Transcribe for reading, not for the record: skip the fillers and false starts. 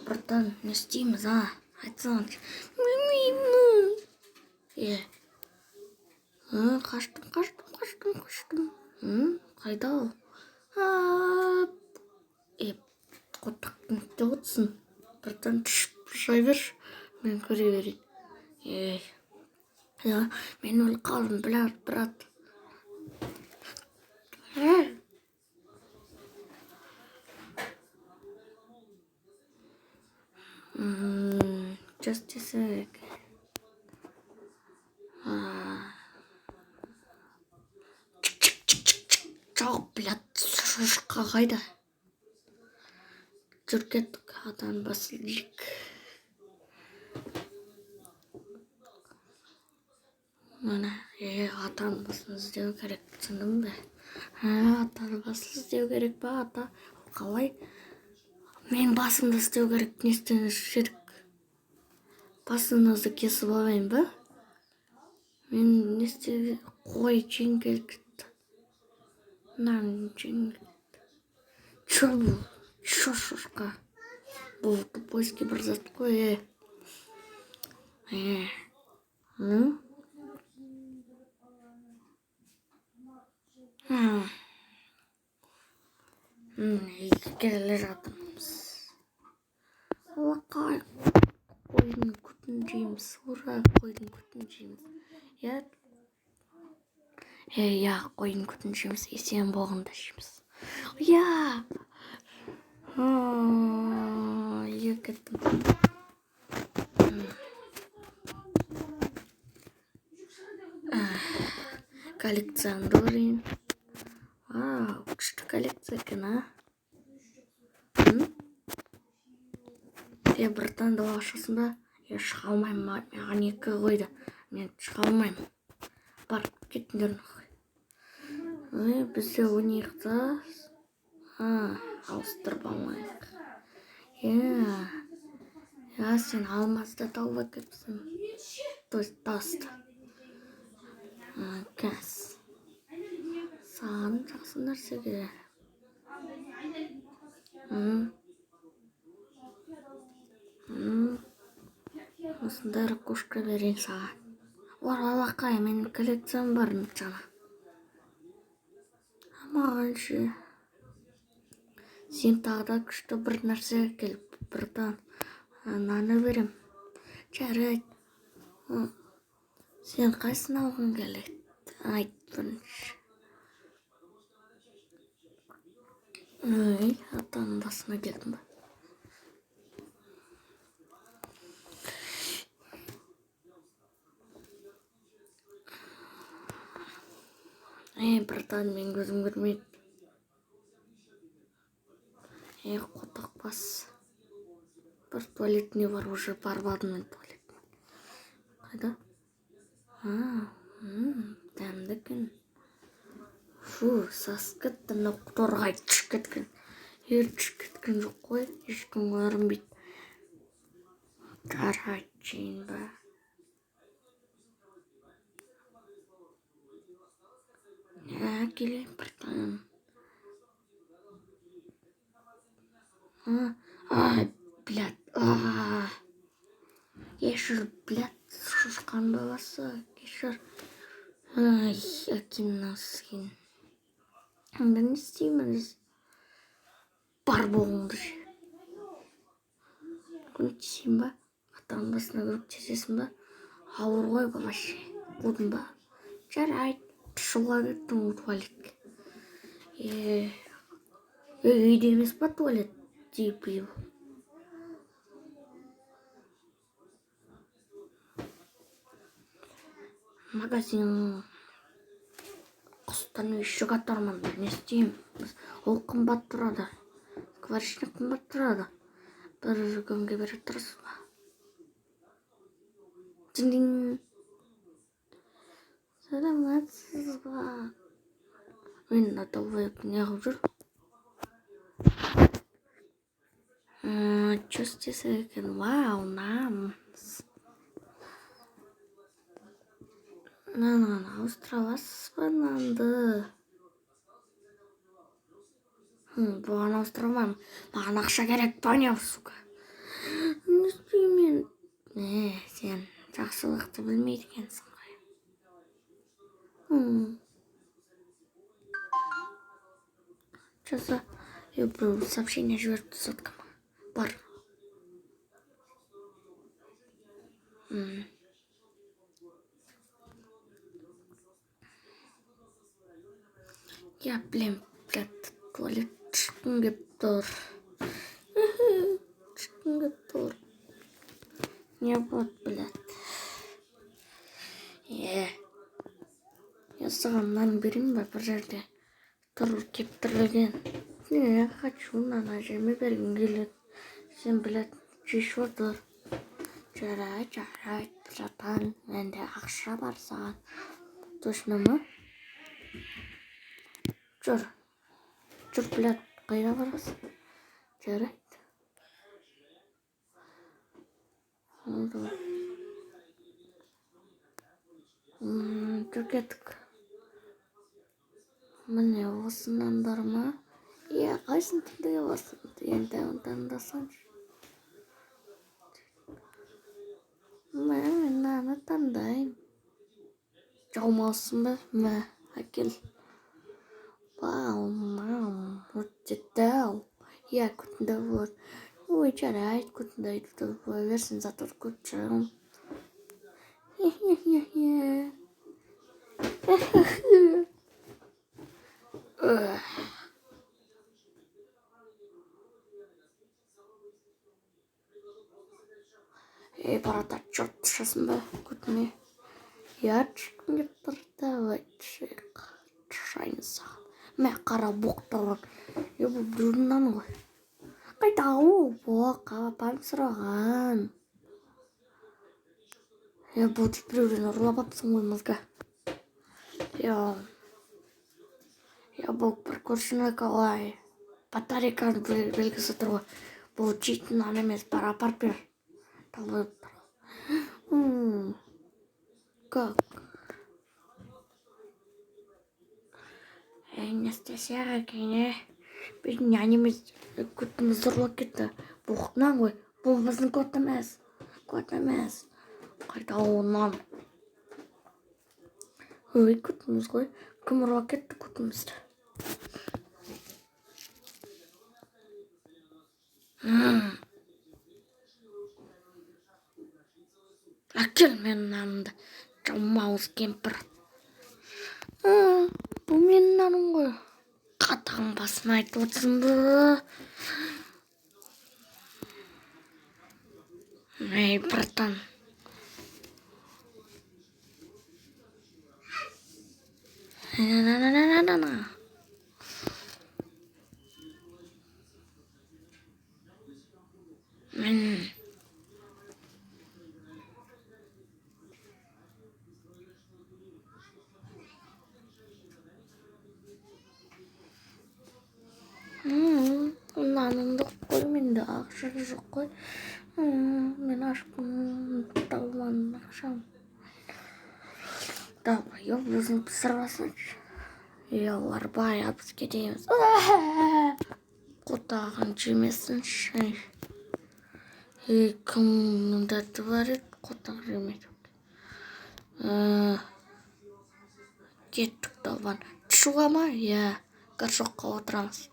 братан, не істейміз, айтсаңшы. Білмеймін. Қаштым. Қайда ол? Қотақтың не отсын? Братан, тұшай берші, мен көре берейін. Мен өліп қалдым, брат. Just a sec. Жоқ, шошқа қайда? Жүр кеттік, атан басыл дейік. Мына, атан басын іздеу керек, түсіндің бе? Атан басын іздеу керек па, ата? Қалай? Мен басымды іздеу керек, не істеуіміз керек? Басыңызды кесіп алайын ба? Мен не істеу, қой жеңгелік. Нан жеңгелік. Чо бұл? Чо шошқа? Бұл тупойский бір зат қой, келе жатырмыз. Алақай, қойдың күтін жейміз. Ура, қойдың күтін жейміз. Қойдың күтін жейміз. Есен болғанда жейміз. Кеттім. Коллекцияны көрейін. Күшті коллекция екен, братан, дала ашасың ба? Шыға алмаймын, маған 2 қойды. Мен шыға алмаймын. Бар, кеттіңдер нұқой. Бізде 12-та. Ауыстырып алмайық. Сен алмазды тауып әкепсің. Тасты. Кәс. Саған жақсы нәрсе керек. Осындай ракушка берейін саған. Алақай, менің коллекциям бар жаңа. Маған ше. Сен тағда күшті бір нәрсе келіп, братан. Наны берем. Жарайды. Сен қайсын алғың келеді? Айт бірінші. Атаның басына келдім ба? Братан, мен көзім көрмейді. Қотақ бас. Бір туалетіне бар, уже барбадым мен туалетіне. Қайда? Дәмді күн. Сас кетті, мынау торғай түшіп кеткен. Түшіп кеткен жоқ қой, ешкім көрінбейді. Жарайды, жейін ба. Келейін, братан. Блядь. Кешір, блядь, шошқан баласы. Кешір. Акиннасын. Не істейміз? Бар болыңды же. Көмектесейін ба? Атаның басына көмектесесің ба? Ауыр ғой ба вообще. Қудың ба? Жарайды. Тұшуға кеттің туалетке. Үйде емес па туалет? Дейіп ел. Магазин. Құстан үйші қатармын. Не істеймін? Ол қымбат тұрады. Скворечник қымбат тұрады. Бір күнге бере тұрсыз ба? Дин-дин. Саламатсыз ба? Мен аталып не қылып жүр? Just a second. Wow, nice. Ауыстыра аласыз ба нанды? Бұған ауыстыра алмаймын. Маған ақша керек, понял, сука. істеймін. Сен жақсылықты білмейді екенсің ғой. Жаза. Біреу сообщение жіберіпті соткама. Бар. Я, блин, туалет шыққым кеп тұр. Шыққым кеп тұр. Не болады, блядь. Я саған мынаны берейін ба, бір жерде тұр кептірілген. Не, хочу, мынаны әжеме бергім келеді. Сен, блядь, шешіп отыр. Жарайды, братан, менде ақша бар саған. Точно ма? Жүр, блядь, қайда барасың? Жарайды. Жүр кеттік. Міне осынан бар ма? Иә, қайсын таңдай аласың? Енді таңдасаңшы. Мен мынаны таңдайын. Жаумаусың ба? Мә, әкел. Вау, өте дәу. Иә, күтінде болады. Ой, жарайды, күтінде айтып қоя берсін, зато күтшім. Брата, чё ты сейчас күтіне? Я шыққым кеп тұр, давай шайынса. Мә, қара боқталған. Бұл біреудің наны ғой. Қайда ол? Қапам сұраған. Бұл біреуден ұрлап апсың ғой мызға. Бұл бір көршіні қалай. Батарейканы белгісі тұр ғой. Бұл жейтін нан емес, бар апарып бер. Как? Не істесек екен, біздің нәнеміз күтіміз ұрлап кетті. Бұқтынан ғой. Бұл біздің кот емес. Қайда онан? Ой, күтіміз ғой. Кім ұрлап кетті күтімізді? Әкел мен нанымды. Жаумауыз кемпір. Бұл менің наным ғой. Қатаған басын айтып отырсың ба? Эй, братан. Нанымды қой, менде ақша жоқ қой. Мен ашпын, талман ақшам. Давай, өзің пісірбасыншы. Олар бая біз кетеміз. Қотағын жемесінші. Кімнің дәті бар еді, қотақ жемейді. Кеттік талбан. Шуға ма? Иә, горшокқа отырамыз.